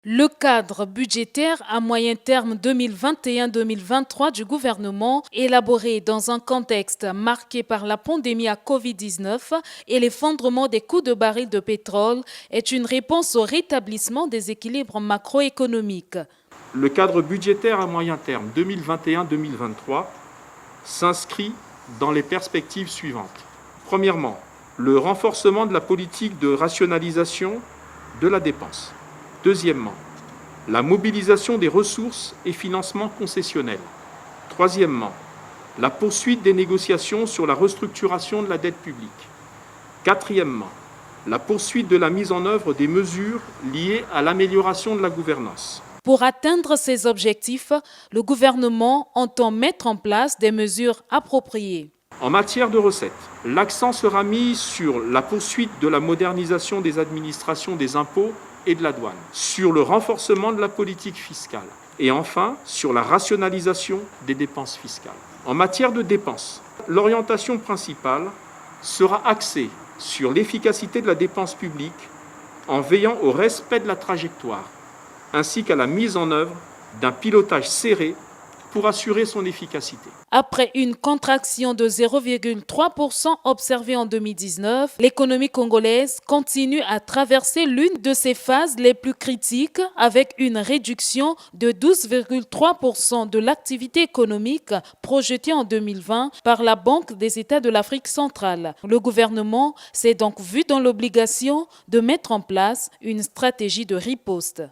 Le cadre budgétaire à moyen terme 2021-2023 du gouvernement, élaboré dans un contexte marqué par la pandémie à Covid-19 et l'effondrement des coûts de baril de pétrole, est une réponse au rétablissement des équilibres macroéconomiques. Le cadre budgétaire à moyen terme 2021-2023 s'inscrit dans les perspectives suivantes. Premièrement, le renforcement de la politique de rationalisation de la dépense. Deuxièmement, la mobilisation des ressources et financements concessionnels. Troisièmement, la poursuite des négociations sur la restructuration de la dette publique. Quatrièmement, la poursuite de la mise en œuvre des mesures liées à l'amélioration de la gouvernance. Pour atteindre ces objectifs, le gouvernement entend mettre en place des mesures appropriées. En matière de recettes, l'accent sera mis sur la poursuite de la modernisation des administrations des impôts et de la douane, sur le renforcement de la politique fiscale et enfin sur la rationalisation des dépenses fiscales. En matière de dépenses, l'orientation principale sera axée sur l'efficacité de la dépense publique en veillant au respect de la trajectoire ainsi qu'à la mise en œuvre d'un pilotage serré pour assurer son efficacité. Après une contraction de 0,3% observée en 2019, l'économie congolaise continue à traverser l'une de ses phases les plus critiques avec une réduction de 12,3% de l'activité économique projetée en 2020 par la Banque des États de l'Afrique centrale. Le gouvernement s'est donc vu dans l'obligation de mettre en place une stratégie de riposte.